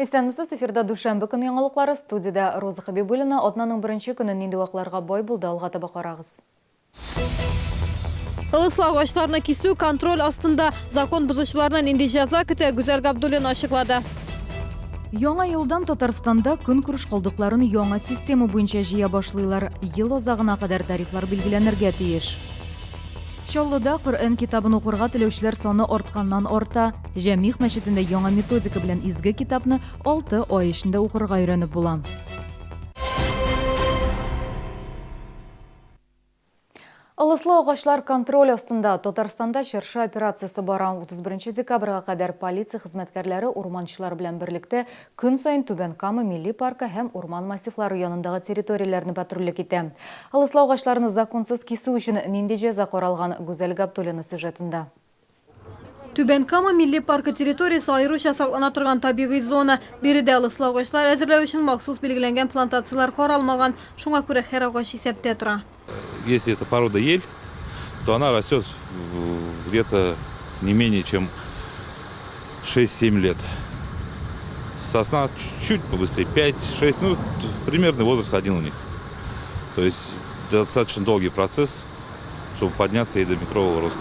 Исәнмесез, эфирда душанбе көне яңалыклары, студияда Роза Хабибуллина. Атнаның беренче көне нинди вакытларга бай булды, алга таба карагыз. Ылыслау агачларына кисүү контроль астында, закон бузучуларына нинди жаза көтә, Гүзәл Габдуллина ачыклады. Яңа елдан Татарстанда көнкүреш калдыкларын яңа система буенча җыя башлыйлар. Ел азагына кадәр тарифлар билгеләнергә тиеш. Чаллыда Коръән китабын укырга теләүчеләр саны артканнан арта. Җәмигъ мәчетендә яңа методика белән изге китапны 6 ай эчендә укырга өйрәнеп була. Ылыслау агачлар контроль астында. Татарстанда чыршы операциясы бара. 31 декабрга кадәр полиция хезмәткәрләре урманчылар белән берлектә көн сайын Түбән Кама милли паркы һәм урман массивлары янындагы территорияләрне патрульлек итә. Ылыслау агачларны законсыз кисү өчен нинди җәза каралган, Гүзәл Габдуллина сюжетында. Түбән Кама милли паркы территориясы аеруча саклана торган табигый зона. Биредә ылыслау агачлар әзерләү өчен махсус билгеләнгән плантациялар каралмаган. Шуңа күрә һәр агач исәптә тора. Если это порода ель, то она растет где-то не менее чем 6-7 лет. Сосна чуть побыстрее, 5-6, ну, примерный возраст один у них. То есть достаточно долгий процесс, чтобы подняться и до метрового роста.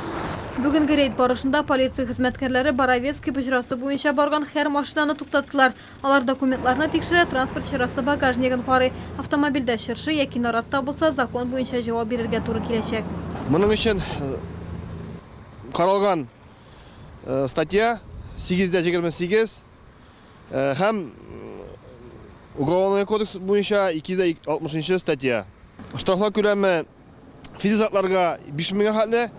Бүгенге рейд барышында полиция хезмәткәрләре Боровецкий бөҗрасы буенча барган һәр машинаны туктаттылар. Алар документларны тикшерә, транспорт чирасы багажнигын карый. Автомобильдә чыршы яки нарат табылса, закон буенча җавап бирергә туры киләчәк. Моның өчен каралган статья 8.28 һәм Уголовный кодекс буенча 260 статья. Штрафлар күләме физик затларга 5 меңгә хәтле,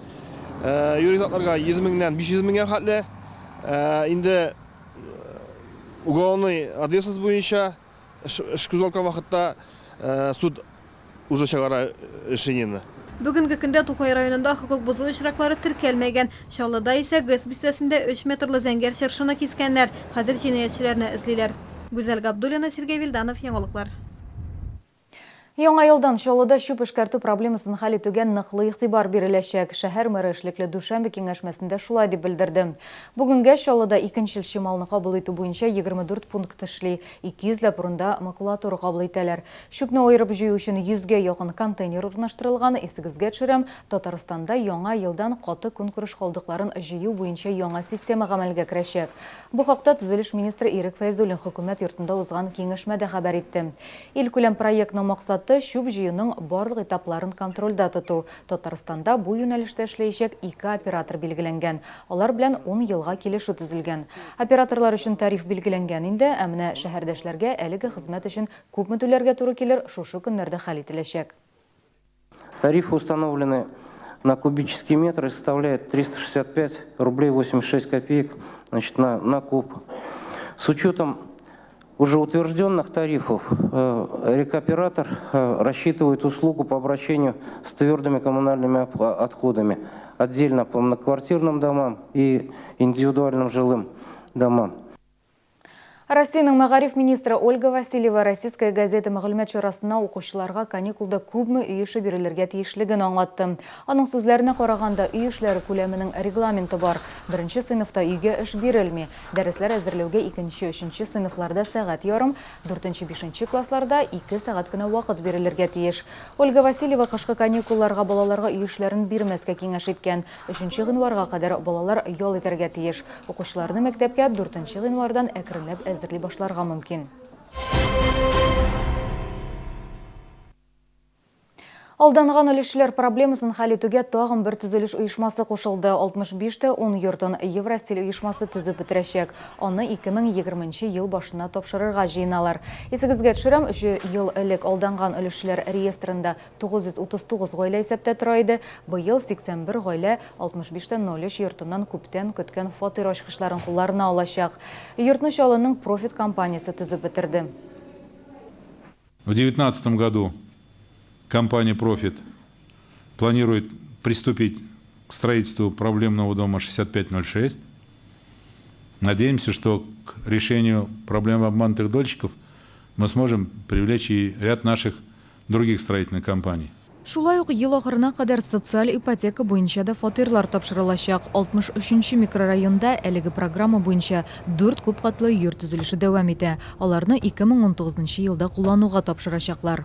юридик затларга 100 меңнән 500 меңгә хәтле. Инде уголовный ответственность буенча эш күзалкан вакытта суд уже чыгара решениене. Бүгенге көндә Тукай районында хукук бозуу очраклары теркәлмәгән. Чаллыда исә ГЭС бистәсендә 3 метрлы зәңгәр чыршыны кискәннәр. Хәзер җинаятьчеләрне эзлиләр. Гүзәл Габдуллина, Сергей Вильданов, яңалыклар. Яңа елдан Чаллыда чүп эшкәртү проблемасын хәл итүгә ныклы игътибар биреләчәк. Шәһәр мэры эшлекле Душанбе киңәшмәсендә шулай дип белдерде. Бүгенгә Чаллыда икенчел чималны кабул итү буенча 24 пункт эшли, 200 ләп урында макулатура кабул итәләр. Чүпне аерып җыю өчен 100гә якын контейнер урнаштырылган. Исегезгә төшерәм, Татарстанда яңа елдан каты көнкүреш калдыкларын җыю буенча яңа система гамәлгә керәчәк. Бу хакта төзелеш министры Ирек Фәйзуллин хөкүмәт йортында узган киңәшмәдә хәбәр итте. Илкүләм проектның максаты чүп җыюның барлык этапларын контрольдә тоту. Татарстанда бу юнәлештә эшләячәк 2 оператор билгеләнгән. Алар белән 10 елга килешү төзелгән. Операторлар өчен тариф билгеләнгән инде, ә менә шәһәрдәшләргә әлеге хезмәт өчен күпме түләргә туры килер, шушы көннәрдә хәл ителәчәк. Тарифы установлены на кубический метр и составляет 365 рублей 86 копеек, значит, на куб. С учетом уже утвержденных тарифов рекоператор рассчитывает услугу по обращению с твердыми коммунальными отходами отдельно по многоквартирным домам и индивидуальным жилым домам. Россиянең мәгариф министры Ольга Васильева Российская газета мәгълүмат чарасына укучыларга каникулда күпме үй эше бирелергә тиешлеген аңлатты. Аның сүзләренә караганда, үй эшләре күләменең регламенты бар. Беренче сыйныфта өйгә эш бирелми. Дәресләр әзерләүгә 2-3 сыйныфларда сәгать ярым, 4-5 классларда 2 сәгать кенә вакыт бирелергә тиеш. Ольга Васильева кышкы каникулларга балаларга үй эшләрен бирмәскә киңәш иткән. 3 гыйнварга кадәр балалар ял итәргә тиеш. Укучыларны мәктәпкә 4 гыйнвардан әкренләп әзерли башларга мөмкин. Алданған өлешчеләр проблемасын хәл итүгә тагын бер төзелеш оешмасы кушылды. 65-тә 10 йортын Евростиль оешмасы төзеп бетерәчәк. Аны 2020 ел башына тапшырырга җыеналар. Исегезгә төшерәм, 3 ел элек алданған өлешчеләр реестрында 939 гаилә исәптә тора иде. Быел 81 гаилә 65-тә 03 йортыннан күптән көткән фатир ачкычларын кулларына алачак. Йортны Чаллының профит компаниясе төзеп бетерде. В 2019 году компания «Профит» планирует приступить к строительству проблемного дома 6506. Надеемся, что к решению проблем обманутых дольщиков мы сможем привлечь и ряд наших других строительных компаний. Шулай ук ел ахырына кадәр социаль ипотека буенча да фатирлар тапшырылачак. 63-нче микрорайонда әлеге программа буенча 4 күп катлы йорт төзелеше дәвам итә. Аларны 2019 елда куллануга тапшырачаклар.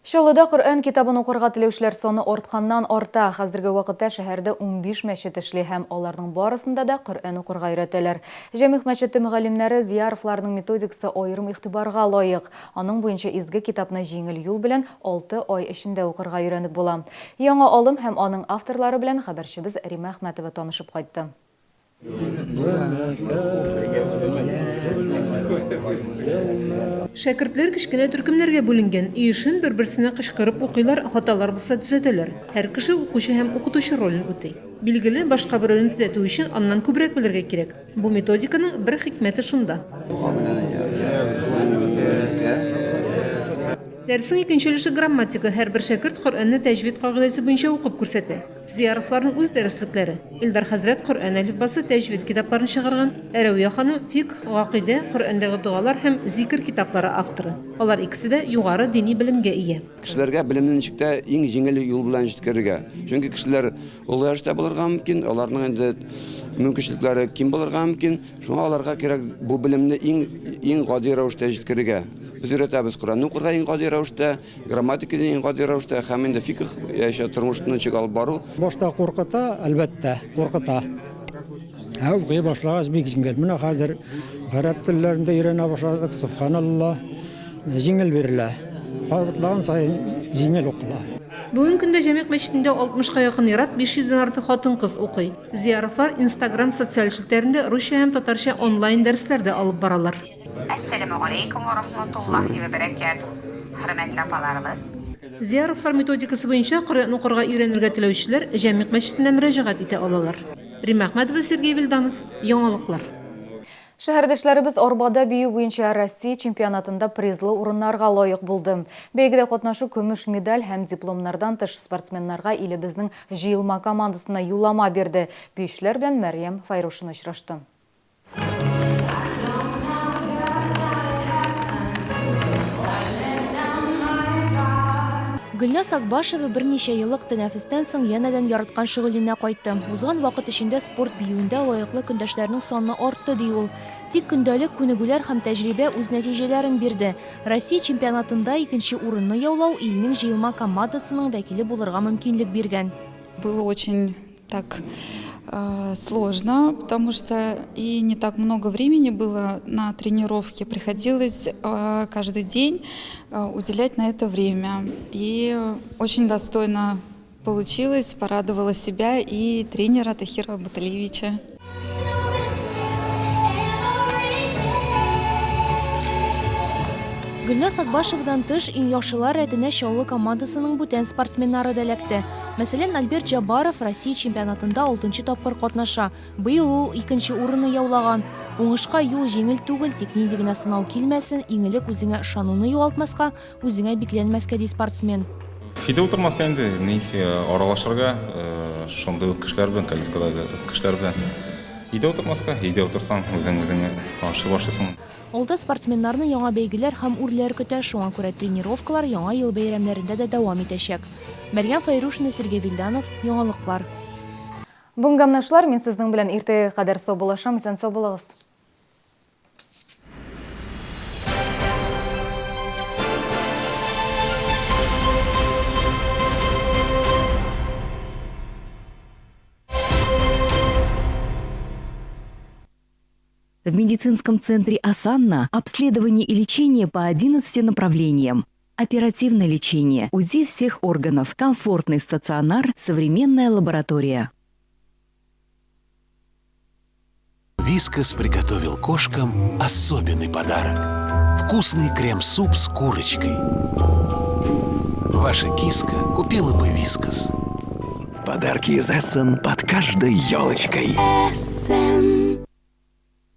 Чаллыда Коръән китабын укырга теләүчеләр саны артканнан арта. Хәзерге вакытта шәһәрдә 15 мәчет эшли һәм аларның барысында да Коръән укырга өйрәтәләр. Җәмигъ мәчете мөгаллимнәре Зияровларның методикасы аерым игътибарга лаек. Аның буенча изге китапны җиңел юл белән 6 ай эчендә укырга өйрәнеп була. Яңа алым һәм аның авторлары белән хәбәрчебез Рима Әхмәтова танышып кайтты. Шәкертләр кечкенә төркемнәргә бүленгән. Өешен бер-берсенә кычкырып укыйлар, хаталар булса төзәтәләр. Һәр кеше укучы һәм укытучы ролен үти. Билгеле, башка берәүне төзәтү өчен аннан күбрәк белергә кирәк. Бу методиканың бер хикмәте шунда. Дәресен икенчелеше грамматика. Һәр бер шәкерт Коръәнне тәҗвид кагыйдәсе буенча укып күрсәтә. Зияровларның үз дәреслекләре. Илдар хәзрәт Коръән әлифбасы тәҗвид китапларын чыгарган. Әрәвия ханым фикъ, гакыйдә, Коръәндәге дуалар һәм зикр китаплары авторы. Алар икесе дә югары дини белемгә ия. Кешеләргә белемне ничектә иң җиңел юл белән җиткерергә. Чөнки кешеләр олы яшьтә булырга мөмкин, аларның инде мөмкинлекләре ким булырга мөмкин. Шуңа аларга кирәк бу белемне иң гади рәвештә җиткерергә. Biz öğretəbiz Kur'an'ı okurga en qadi ravishda, grammatikada en qadi ravishda, ham endi fiqh yaşa turmushni ichiga olib boru. Boshda qo'rqita, albatta, qo'rqita. O'qiy boshlagach bek yengil. Mana hozir arab tillarida o'rgana boshladik. Subhanalloh. Yengil beriladi. Qo'rqitlagan sayin yengil o'qiladi. Бүгін көндә Җәмигъ мәчетендә 60-ка якын ират, 500-дән артык хатын-кыз укый. Зияровлар Instagram социаль челтәрендә русча һәм татарча онлайн дәресләрдә алып баралар. Assalamu alaykum wa rahmatullahi wa barakatuh. Hörmətli апаларыбыз. Зияровлар методикасы буенча Коръән укырга өйрәнергә теләүчеләр Җәмигъ мәчетенә мөрәҗәгать итә алалар. Рима Әхмәтова, Сергей Вильданов, Яңалыклар. Шәһәрдәшләребез арбада бию буенча Россия чемпионатында призлы урыннарга лаек булды. Бәйгедә катнашу көмеш медаль һәм дипломнардан тыш спортсменнарга илебезнең җыелма командасына юллама берде. Биючеләр белән Мәрьям Файрушина очрашты. Гөлназ Акбашева берничә еллык тәнәфестән соң янәдән яраткан шөгыленә кайтты. Узган вакыт эчендә спорт биюендә лаеклы көндәшләрнең саны артты, ди ул. Тик көндәлек күнегүләр һәм тәҗрибә үз нәтиҗәләрен бирде. Россия чемпионатында икенче урынны яулау илнең җыелма командасының вәкиле булырга мөмкинлек биргән. Было очень так сложно, потому что и не так много времени было на тренировке. Приходилось каждый день уделять на это время. И очень достойно получилось, порадовала себя и тренера Тахира Баталиевича. Гөлназ Акбашевадан тыш иң яхшылар рәтенә Чаллы командасының бүтән спортсменнары да эләкте. Мәсәлән, Альберт Джабаров Россия чемпионатында 6-нчы тапкыр катнаша. Быел ул 2-нче урынны яулаган. Уңышка юл җиңел түгел, тик нинди генә сынау килмәсен, иң элек үзеңә ышануны югалтмаска, үзеңә бикләнмәскә ди спортсмен. Фиде утырмаска инде, ник аралашырга, шундый кешеләр белән, коллегадагы кешеләр белән. Иде утырмаска, иде утырсаң, үзеңә ашып башлыйсың. Алда спортсменнарны яңа бәйгеләр һәм үрләр көтә, шуңа күрә тренировкалар яңа ел бәйрәмнәрендә дә дәвам итәчәк. Мәрьям Файрушина, Сергей Вильданов, Яңалыклар. Бунгамнашлар, мин сезнең белән иртәгә кадәр сау булашам, исән сау булыгыз. В медицинском центре «Осанна» обследование и лечение по 11 направлениям. Оперативное лечение, УЗИ всех органов, комфортный стационар, современная лаборатория. Вискас приготовил кошкам особенный подарок. Вкусный крем-суп с курочкой. Ваша киска купила бы Вискас. Подарки из Эссен под каждой елочкой. Эссен.